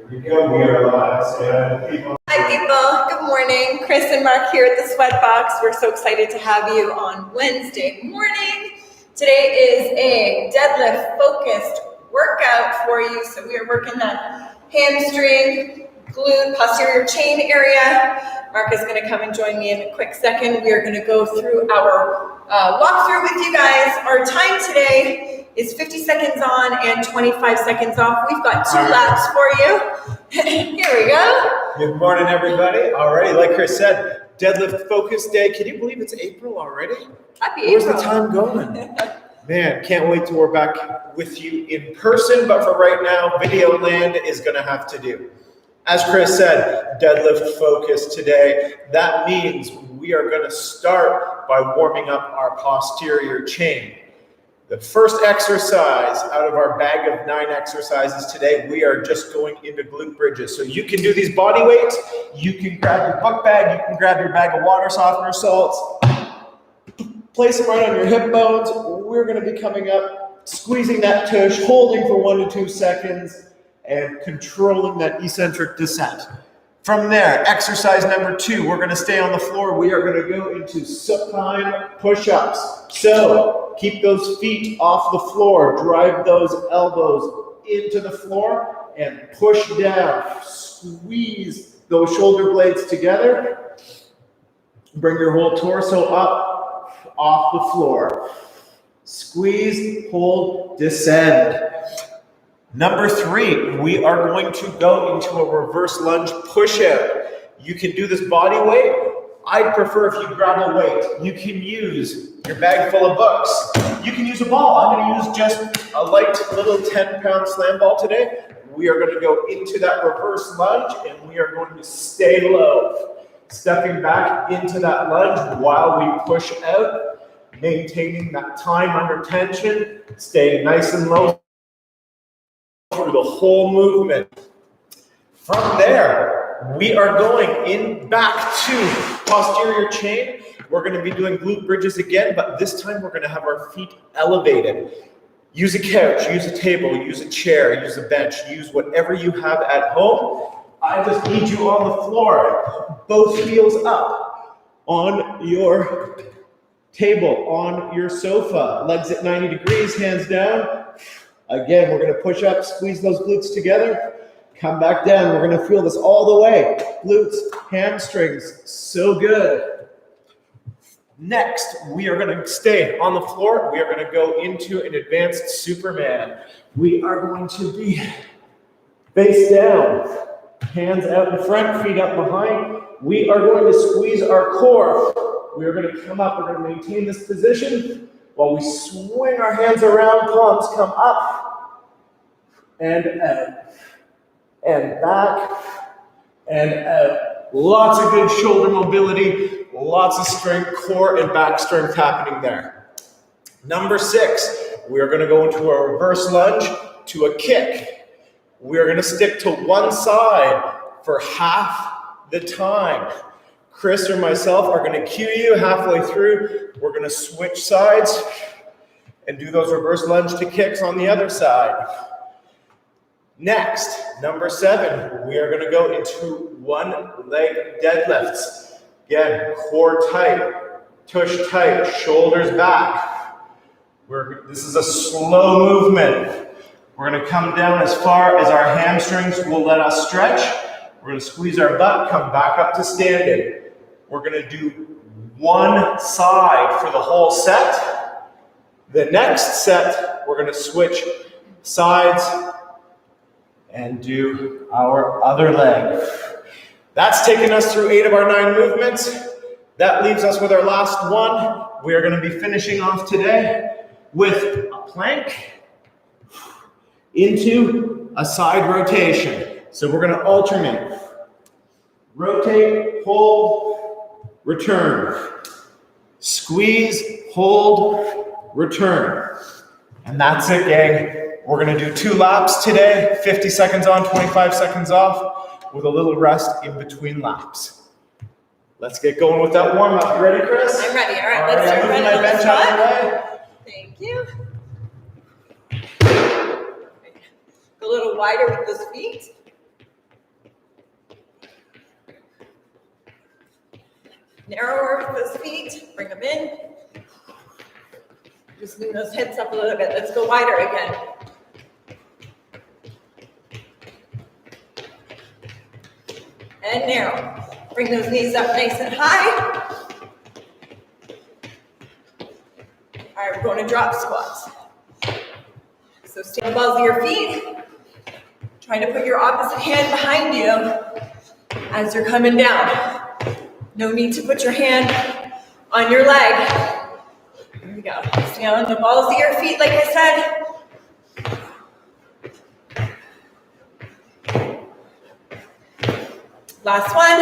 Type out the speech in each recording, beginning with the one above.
Here we go. We are live. Hi people, good morning. Chris and Mark here at the Sweat Box. We're so excited to have you on Wednesday morning. Today is a deadlift focused workout for you. So we are working that hamstring, glute, posterior chain area. Mark is going to come and join me in a quick second. We are going to go through our walkthrough with you guys. Our time today is 50 seconds on and 25 seconds off. We've got 2 laps for you. Here we go. Good morning, everybody. Alrighty, like Chris said, deadlift focus day. Can you believe it's April already? Happy Where's April. the time going? Man, can't wait till we're back with you in person, but for right now, video land is gonna have to do. As Chris said, deadlift focus today. That means we are gonna start by warming up our posterior chain. The first exercise out of our bag of 9 exercises today, we are just going into glute bridges. So you can do these body weights, you can grab your book bag, you can grab your bag of water softener salts, place them right on your hip bones. We're gonna be coming up, squeezing that tush, holding for 1 to 2 seconds, and controlling that eccentric descent. From there, exercise number 2, we're gonna stay on the floor. We are gonna go into supine push ups. So keep those feet off the floor, drive those elbows into the floor and push down. Squeeze those shoulder blades together. Bring your whole torso up off the floor. Squeeze, hold, descend. Number 3, we are going to go into a reverse lunge push out. You can do this body weight. I'd prefer if you grab a weight. You can use your bag full of books. You can use a ball. I'm going to use just a light little 10-pound slam ball today. We are going to go into that reverse lunge and we are going to stay low. Stepping back into that lunge while we push out, maintaining that time under tension, staying nice and low through the whole movement. From there, we are going in back to posterior chain. We're going to be doing glute bridges again, but this time we're going to have our feet elevated. Use a couch, use a table, use a chair, use a bench, use whatever you have at home. I just need you on the floor, both heels up on your table, on your sofa, legs at 90 degrees, hands down. Again, we're going to push up, squeeze those glutes together, come back down. We're going to feel this all the way. Glutes, hamstrings, so good. Next, we are going to stay on the floor. We are going to go into an advanced Superman. We are going to be face down, hands out in front, feet up behind. We are going to squeeze our core. We are going to come up. We're going to maintain this position. While we swing our hands around, palms come up and out, and back and out. Lots of good shoulder mobility, lots of strength, core and back strength happening there. Number 6, we are going to go into a reverse lunge to a kick. We are going to stick to one side for half the time. Chris or myself are going to cue you halfway through. We're going to switch sides and do those reverse lunge to kicks on the other side. Next, number 7, we are going to go into one leg deadlifts. Again, core tight, tush tight, shoulders back. This is a slow movement. We're going to come down as far as our hamstrings will let us stretch. We're going to squeeze our butt, come back up to standing. We're going to do one side for the whole set. The next set, we're going to switch sides and do our other leg. That's taken us through 8 of our 9 movements. That leaves us with our last one. We are going to be finishing off today with a plank into a side rotation. So we're going to alternate. Rotate, hold, return. Squeeze, hold, return. And that's it, gang. We're going to do 2 laps today, 50 seconds on, 25 seconds off, with a little rest in between laps. Let's get going with that warm-up. You ready, Chris? I'm ready. All right, let's start running on the spot. Thank you. A little wider with those feet. Narrower with those feet, bring them in. Just lean those hips up a little bit. Let's go wider again. And narrow. Bring those knees up nice and high. All right, we're going to drop squats. So stay on the balls of your feet. Trying to put your opposite hand behind you as you're coming down. No need to put your hand on your leg. Here we go. Stay on the balls of your feet, like I said. Last one.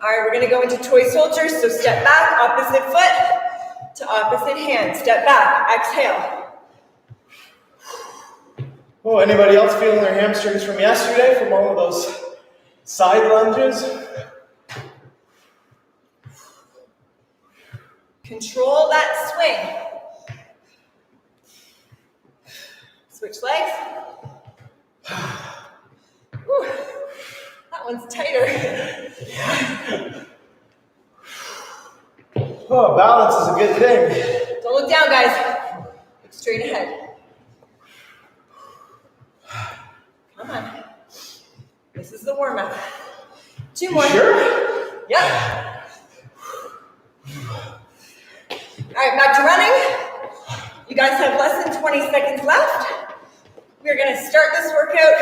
All right, we're going to go into toy soldiers. So step back, opposite foot to opposite hand. Step back, exhale. Oh, anybody else feeling their hamstrings from yesterday from all of those side lunges? Control that swing. Switch legs. Whew. That one's tighter. Oh, balance is a good thing. Don't look down, guys. Look straight ahead. Come on. This is the warm-up. 2 more. Sure? Yep. All right, back to running. You guys have less than 20 seconds left. We're going to start this workout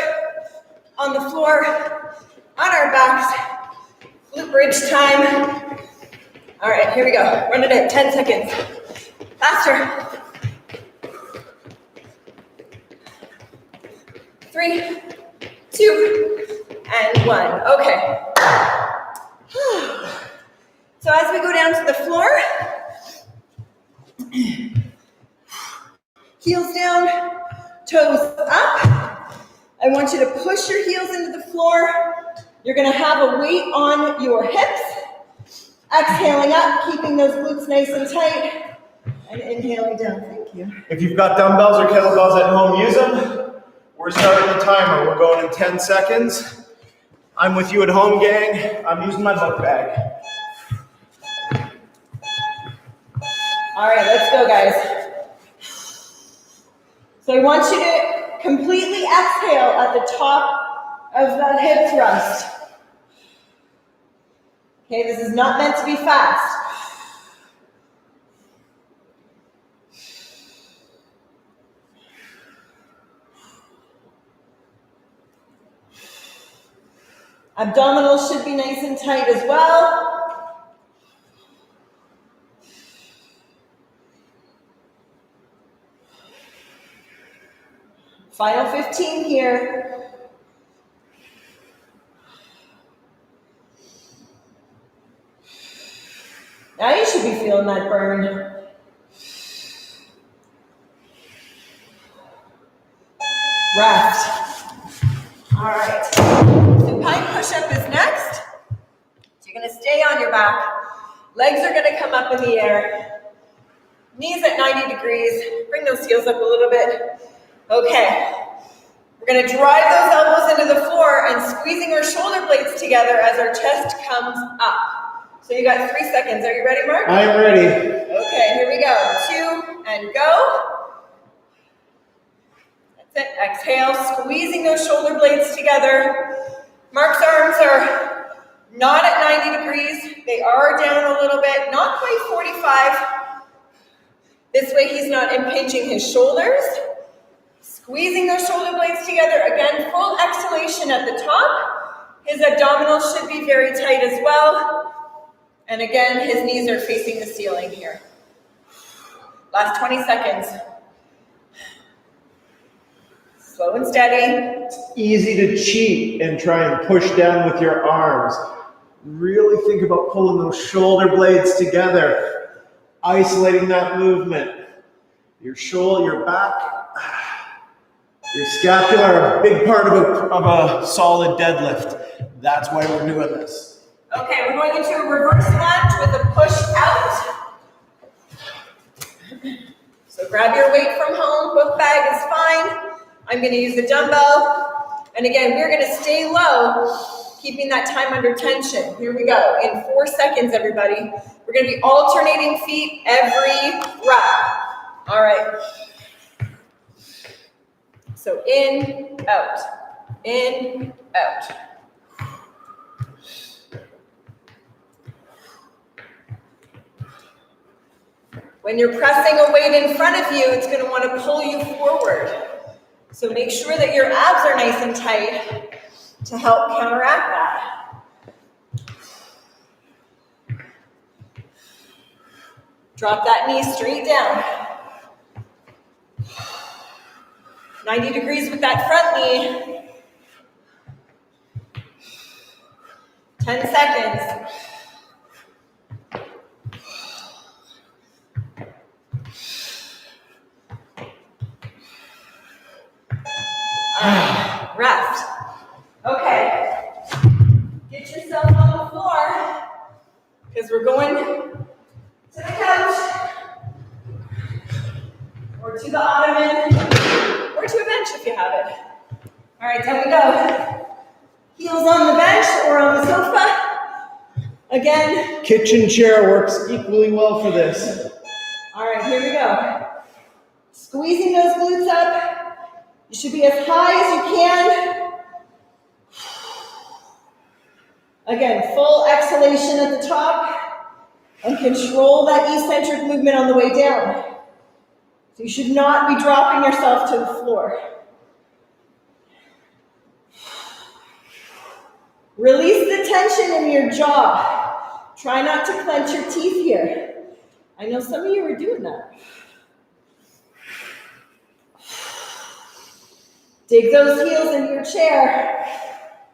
on the floor, on our backs. Glute bridge time. All right, here we go. Run it in 10 seconds. Faster. 3, 2, and 1. Okay. So as we go down to the floor, heels down, toes up. I want you to push your heels into the floor. You're going to have a weight on your hips. Exhaling up, keeping those glutes nice and tight, and inhaling down. Thank you. If you've got dumbbells or kettlebells at home, use them. We're starting the timer. We're going in 10 seconds. I'm with you at home, gang. I'm using my book bag. All right, let's go, guys. So I want you to completely exhale at the top of that hip thrust. Okay, this is not meant to be fast. Abdominals should be nice and tight as well. Final 15 here. Now you should be feeling that burn. Rest. All right. Supine push up is next. So you're going to stay on your back. Legs are going to come up in the air. Knees at 90 degrees. Bring those heels up a little bit. Okay. We're going to drive those elbows into the floor and squeezing our shoulder blades together as our chest comes up. So you got 3 seconds. Are you ready, Mark? I am ready. Okay, here we go. 2 and go. That's it. Exhale, squeezing those shoulder blades together. Mark's arms are not at 90 degrees. They are down a little bit, not quite 45. This way he's not impinging his shoulders. Squeezing those shoulder blades together. Again, full exhalation at the top. His abdominals should be very tight as well. And again, his knees are facing the ceiling here. Last 20 seconds. Slow and steady. It's easy to cheat and try and push down with your arms. Really think about pulling those shoulder blades together. Isolating that movement. Your shoulder, your back, your scapula are a big part of a solid deadlift. That's why we're doing this. Okay, we're going into a reverse lunge with a push out. So grab your weight from home, book bag is fine. I'm going to use the dumbbell. And again, we're going to stay low, keeping that time under tension. Here we go. In 4 seconds, everybody. We're going to be alternating feet every rep. All right. So in, out, in, out. When you're pressing a weight in front of you, it's going to want to pull you forward. So make sure that your abs are nice and tight to help counteract that. Drop that knee straight down. 90 degrees with that front knee. 10 seconds. Rest. Okay. Get yourself on the floor because we're going to the couch or to the ottoman or to a bench if you have it. All right, down we go. Heels on the bench or on the sofa. Again. Kitchen chair works equally well for this. All right, here we go. Squeezing those glutes up. You should be as high as you can. Again, full exhalation at the top and control that eccentric movement on the way down. So you should not be dropping yourself to the floor. Release the tension in your jaw. Try not to clench your teeth here. I know some of you are doing that. Dig those heels into your chair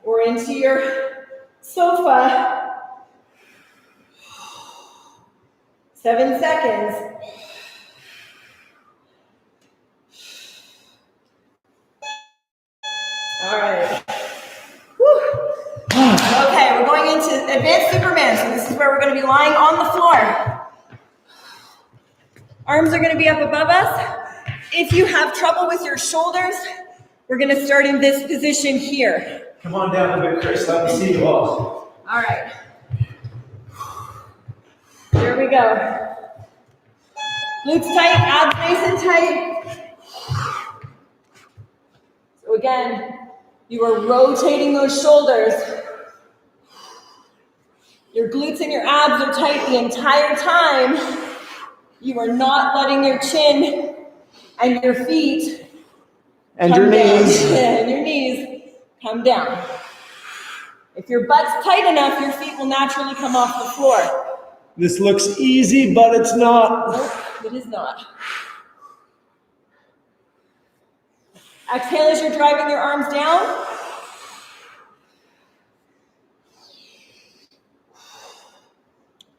or into your sofa. 7 seconds. All right. Whew. Okay, we're going into advanced Superman. So this is where we're going to be lying on the floor. Arms are going to be up above us. If you have trouble with your shoulders, we're going to start in this position here. Come on down a bit, Chris. Let me see you all. All right. Here we go. Glutes tight, abs nice and tight. So again, you are rotating those shoulders. Your glutes and your abs are tight the entire time. You are not letting your chin and your feet and your knees. And your knees come down. If your butt's tight enough, your feet will naturally come off the floor. This looks easy, but it's not. Nope, it is not. Exhale as you're driving your arms down.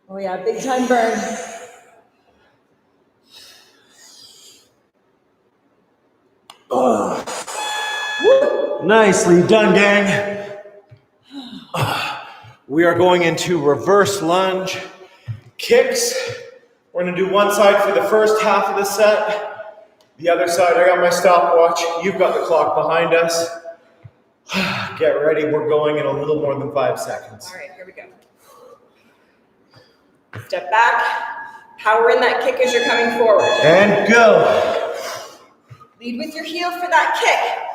Oh yeah, big time burn. Nicely done, gang. We are going into reverse lunge kicks. We're going to do one side for the first half of the set. The other side, I got my stopwatch. You've got the clock behind us. Get ready. We're going in a little more than 5 seconds. All right, here we go. Step back. Power in that kick as you're coming forward. And go. Lead with your heel for that kick.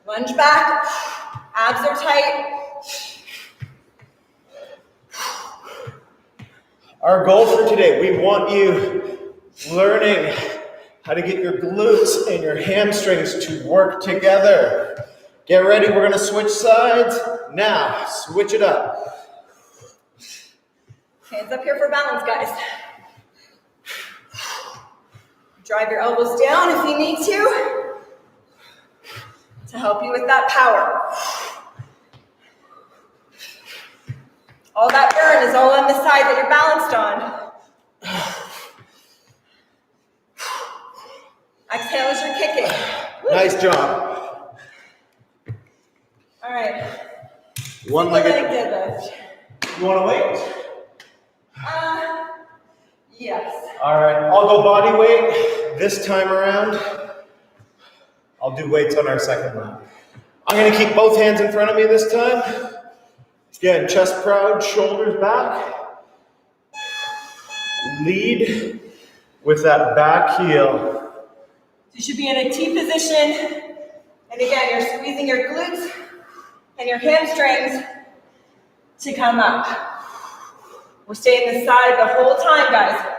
Lunge back. Abs are tight. Our goal for today, we want you learning how to get your glutes and your hamstrings to work together. Get ready, we're gonna switch sides. Now, switch it up. Hands up here for balance, guys. Drive your elbows down if you need to help you with that power. All that burn is all on the side that you're balanced on. Exhale as you're kicking. Nice job. All right. One-legged deadlift. You want to wait? Yes. All right, I'll go body weight this time around. I'll do weights on our second round. I'm gonna keep both hands in front of me this time. Again, chest proud, shoulders back. Lead with that back heel. You should be in a T position. And again, you're squeezing your glutes and your hamstrings to come up. We're staying this side the whole time, guys.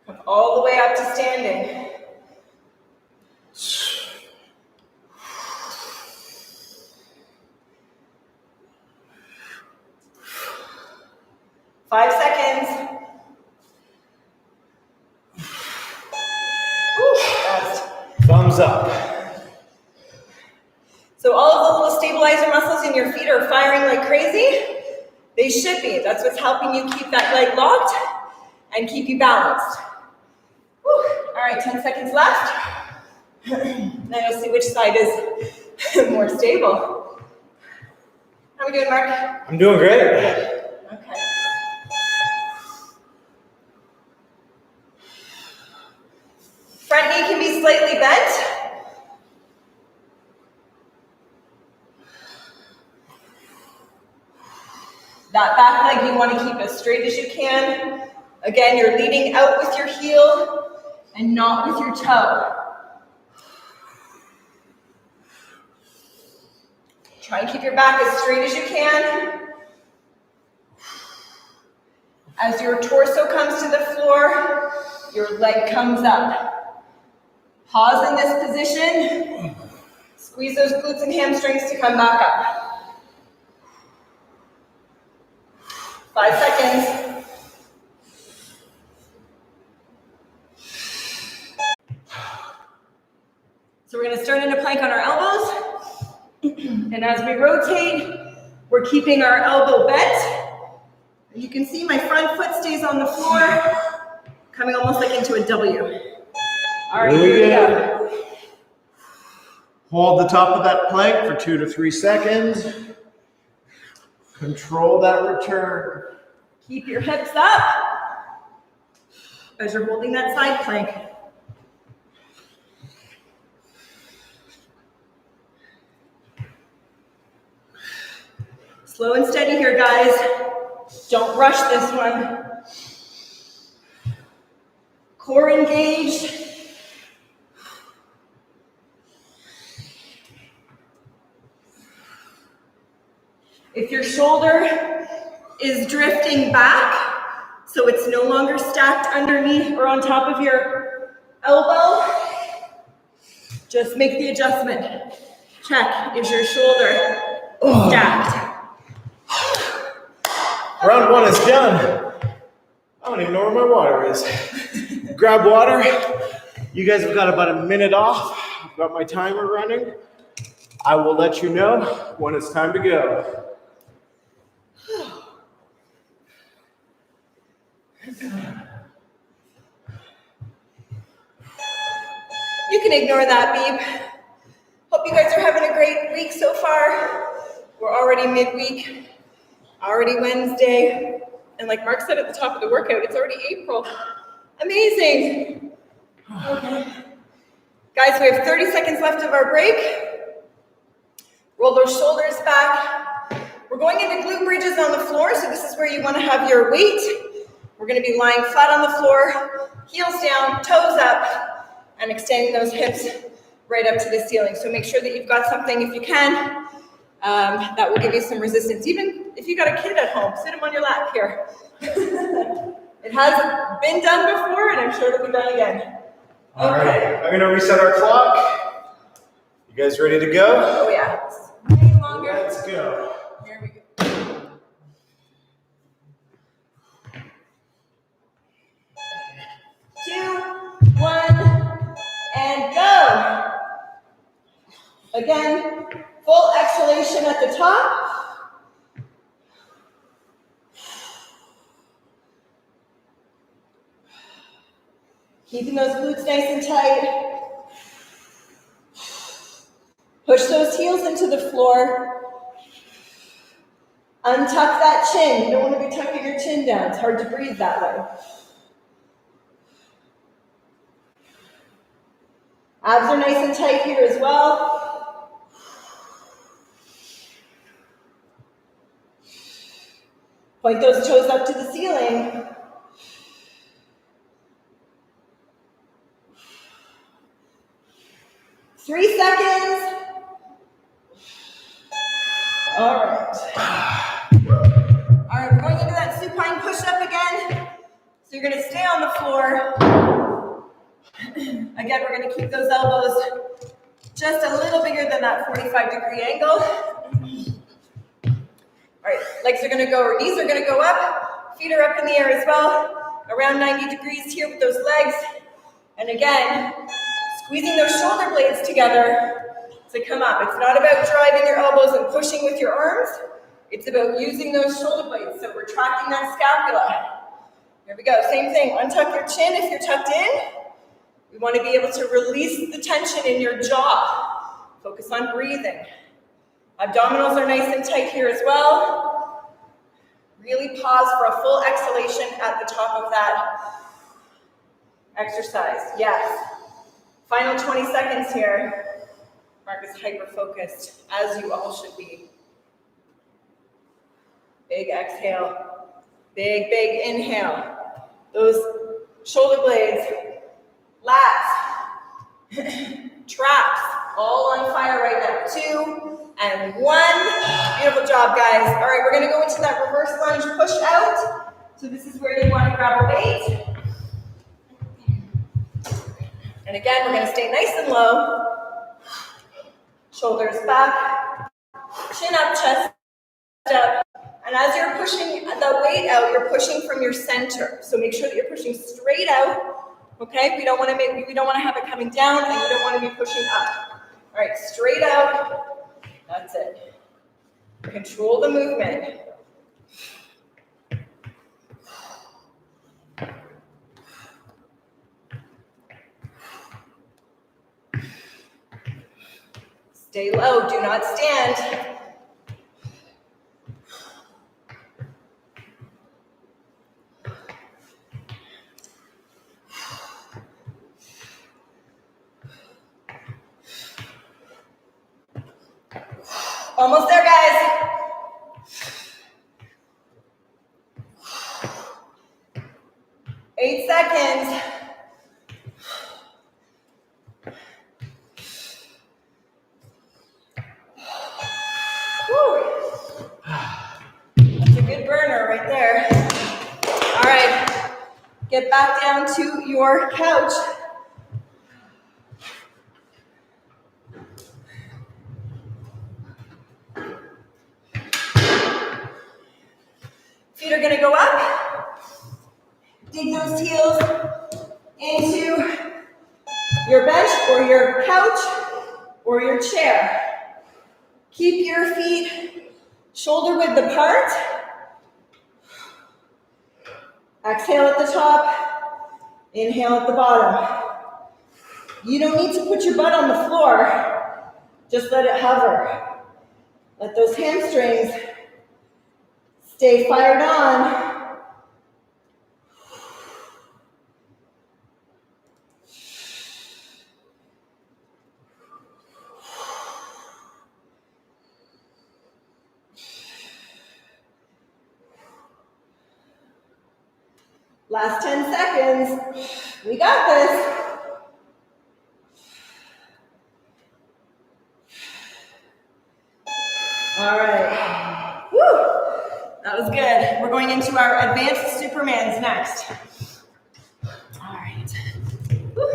Come all the way up to standing. Five seconds. Thumbs up. So all of the little stabilizer muscles in your feet are firing like crazy. They should be. That's what's helping you keep that leg locked and keep you balanced. Whew. All right, 10 seconds left. Now you'll see which side is more stable. How are we doing, Mark? I'm doing great. Okay. Front knee can be slightly bent. That back leg you want to keep as straight as you can. Again, you're leading out with your heel and not with your toe. Try and keep your back as straight as you can. As your torso comes to the floor, your leg comes up. Pause in this position. Squeeze those glutes and hamstrings to come back up. 5 seconds. So we're going to start into plank on our elbows. And as we rotate, we're keeping our elbow bent. You can see my front foot stays on the floor, coming almost like into a W. All right, here we go. Hold the top of that plank for 2 to 3 seconds. Control that return. Keep your hips up as you're holding that side plank. Slow and steady here, guys. Don't rush this one. Core engaged. If your shoulder is drifting back, so it's no longer stacked underneath or on top of your elbow, just make the adjustment. Check, is your shoulder stacked? Round 1 is done. I don't even know where my water is. Grab water. You guys have got about a minute off. I've got my timer running. I will let you know when it's time to go. You can ignore that beep. Hope you guys are having a great week so far. We're already midweek, already Wednesday. And like Mark said at the top of the workout, it's already April. Amazing. Okay. Guys, we have 30 seconds left of our break. Roll those shoulders back. We're going into glute bridges on the floor, so this is where you want to have your weight. We're going to be lying flat on the floor, heels down, toes up, and extending those hips right up to the ceiling. So make sure that you've got something, if you can, that will give you some resistance. Even if you got a kid at home, sit him on your lap here. It has been done before, and I'm sure it'll be done again. All right, I'm going to reset our clock. You guys ready to go? Oh yeah, it's way longer. Let's go. Here we go. 2, 1, and go. Again, full exhalation at the top. Keeping those glutes nice and tight. into the floor. Untuck that chin. You don't want to be tucking your chin down. It's hard to breathe that way. Abs are nice and tight here as well. Point those toes up to the ceiling. Three seconds. All right. All right, we're going into that supine push-up again. So you're gonna stay on the floor. Again, we're gonna keep those elbows just a little bigger than that 45-degree angle. All right, legs are gonna go, or knees are gonna go up, feet are up in the air as well, around 90 degrees here with those legs. And again, squeezing those shoulder blades together to come up. It's not about driving your elbows and pushing with your arms. It's about using those shoulder blades, so we're tracking that scapula. Here we go, same thing. Untuck your chin if you're tucked in. We want to be able to release the tension in your jaw. Focus on breathing. Abdominals are nice and tight here as well. Really pause for a full exhalation at the top of that exercise. Yes. Final 20 seconds here. Mark is hyper-focused, as you all should be. Big exhale. Big, big inhale. Those shoulder blades, lats, traps, all on fire right now. 2 and 1. Beautiful job, guys. All right, we're gonna go into that reverse lunge push out. So this is where you wanna grab a weight. And again, we're gonna stay nice and low. Shoulders back, chin up, chest up. And as you're pushing the weight out, you're pushing from your center. So make sure that you're pushing straight out. Okay, we don't want to have it coming down, and we don't want to be pushing up. All right, straight out. That's it. Control the movement. Stay low, do not stand. Almost there, guys. 8 seconds. Woo. That's a good burner right there. All right, get back down to your couch. Feet are gonna go up. Dig those heels into your bench or your couch or your chair. Keep your feet shoulder width apart. Exhale at the top, inhale at the bottom. You don't need to put your butt on the floor, just let it hover. Let those hamstrings stay fired on. Last 10 seconds. We got this. All right. Woo! That was good. We're going into our advanced Supermans next. All right. Woo.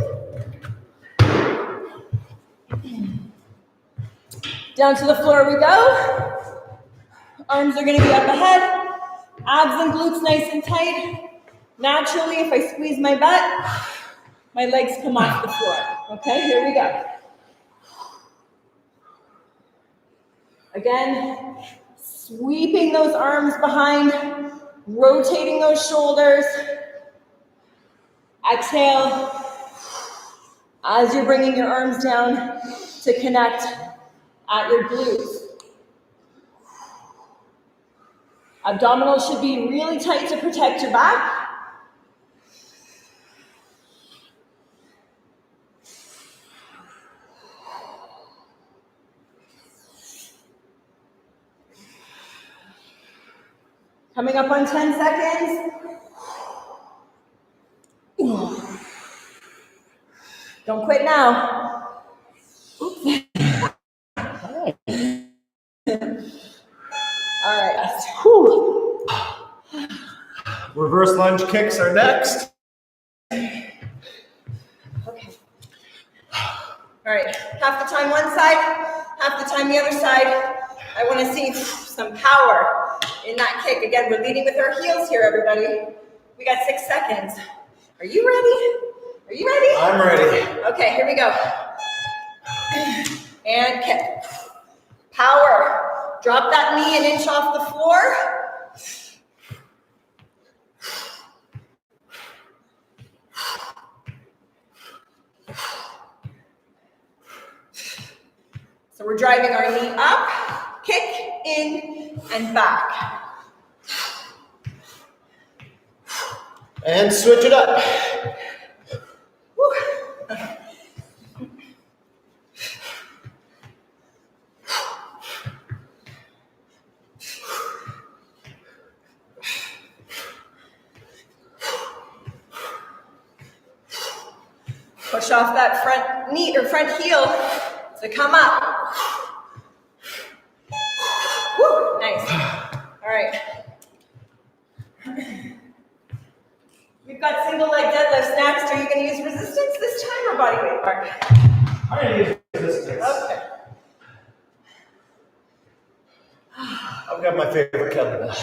Down to the floor we go. Arms are going to be up ahead. Abs and glutes nice and tight. Naturally, if I squeeze my butt, my legs come off the floor. Okay, here we go. Again, sweeping those arms behind, rotating those shoulders. Exhale as you're bringing your arms down to connect at your glutes. Abdominals should be really tight to protect your back. Coming up on 10 seconds. Don't quit now. Oops. All right. Whew. Reverse lunge kicks are next. Okay. All right. Half the time one side, half the time the other side. I want to see some power in that kick. Again, we're leading with our heels here, everybody. We got 6 seconds. Are you ready? Are you ready? I'm ready. Okay, here we go. And kick. Power. Drop that knee an inch off the floor. So we're driving our knee up, kick, in, and back. And switch it up. Woo. Push off that front knee or front heel to come up. Woo. Nice. All right. We've got single leg deadlifts next. Are you going to use resistance this time or body weight, Mark? I'm going to use resistance. Okay. I've got my favorite kettlebell.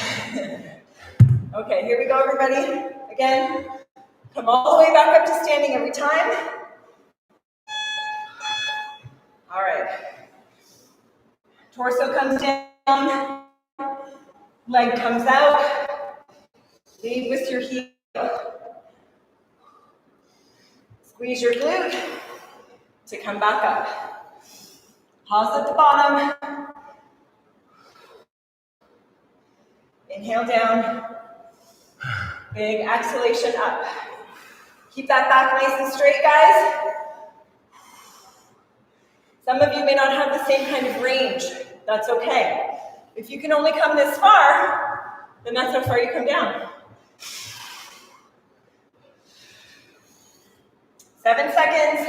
Okay, here we go, everybody. Again, come all the way back up to standing every time. All right. Torso comes down, leg comes out. Lead with your heel. Squeeze your glute to come back up. Pause at the bottom. Inhale down. Big exhalation up. Keep that back nice and straight, guys. Some of you may not have the same kind of range. That's okay. If you can only come this far, then that's how far you come down. 7 seconds.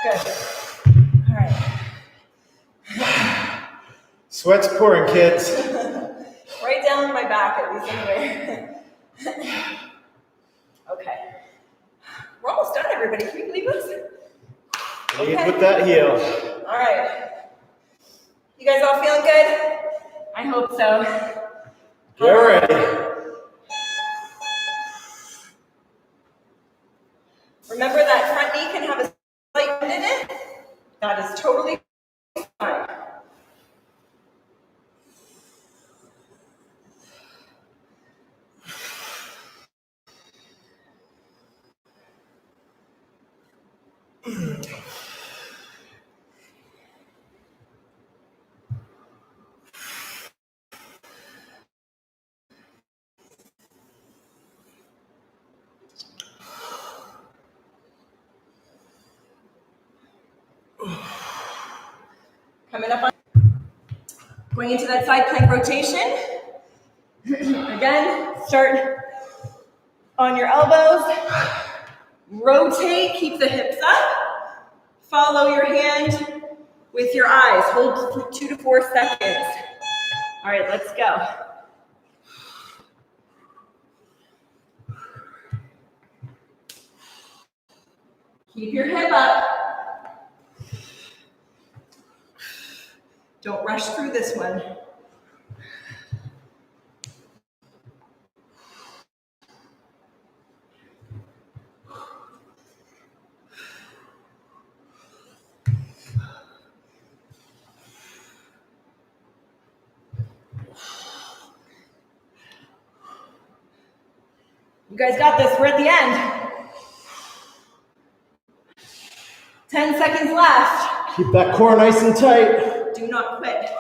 Good. All right. Sweat's pouring, kids. Right down my back, at least anyway. Okay. We're almost done, everybody. Can you believe this? Lead with that heel. All right. You guys all feeling good? I hope so. Get ready. Remember that front knee can have a slight bend in it. That is totally fine. Coming up on, going into that side plank rotation. Again, start on your elbows. Rotate, keep the hips up. Follow your hand with your eyes. Hold for 2 to 4 seconds. All right, let's go. Keep your hip up. Don't rush through this one. You guys got this. We're at the end. 10 seconds left. Keep that core nice and tight. Do not quit.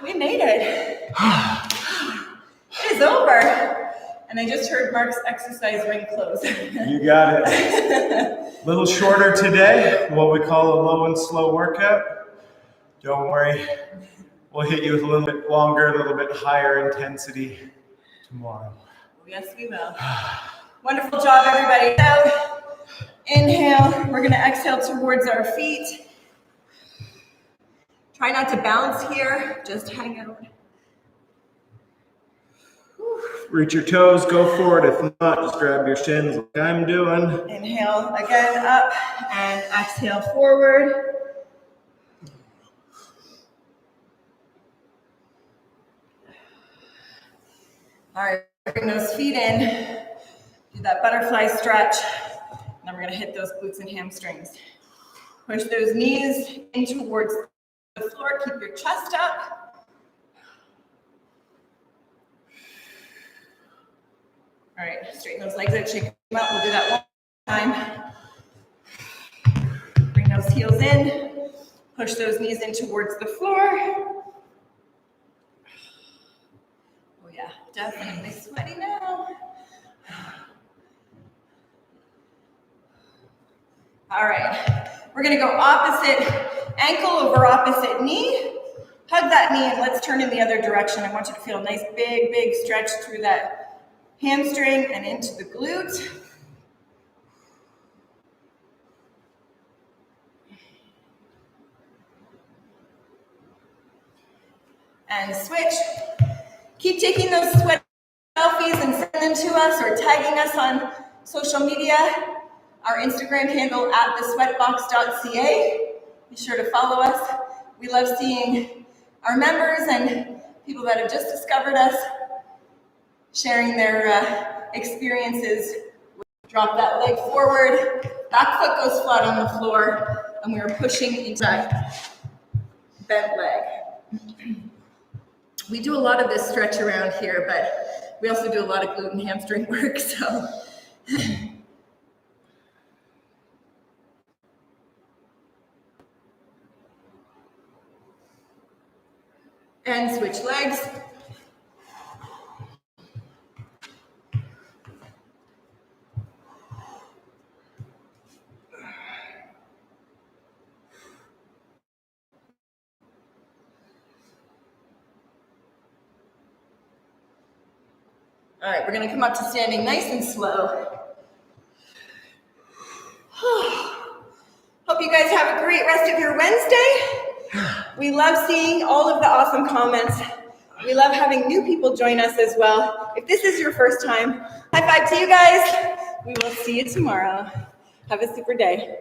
We made it. It is over. And I just heard Mark's exercise ring close. You got it. A little shorter today, what we call a low and slow workout. Don't worry, we'll hit you with a little bit longer, a little bit higher intensity tomorrow. Yes, we will. Wonderful job, everybody. Out. Inhale. We're going to exhale towards our feet. Try not to bounce here. Just hang out. Reach your toes, go forward. If not, just grab your shins like I'm doing. Inhale again up and exhale forward. All right, bring those feet in. Do that butterfly stretch. And then we're gonna hit those glutes and hamstrings. Push those knees in towards the floor. Keep your chest up. All right, straighten those legs out, shake them out. We'll do that one time. Bring those heels in. Push those knees in towards the floor. Oh yeah, definitely sweaty now. All right, we're gonna go opposite ankle over opposite knee. Hug that knee and let's turn in the other direction. I want you to feel a nice big stretch through that hamstring and into the glute. And switch. Keep taking those sweat selfies and send them to us or tagging us on social media. Our Instagram handle @thesweatbox.ca. Be sure to follow us. We love seeing our members and people that have just discovered us sharing their experiences. Drop that leg forward, back foot goes flat on the floor, and we are pushing into that bent leg. We do a lot of this stretch around here, but we also do a lot of glute and hamstring work, so. And switch legs. All right, we're gonna come up to standing nice and slow. Hope you guys have a great rest of your Wednesday. We love seeing all of the awesome comments. We love having new people join us as well. If this is your first time, high five to you guys. We will see you tomorrow. Have a super day.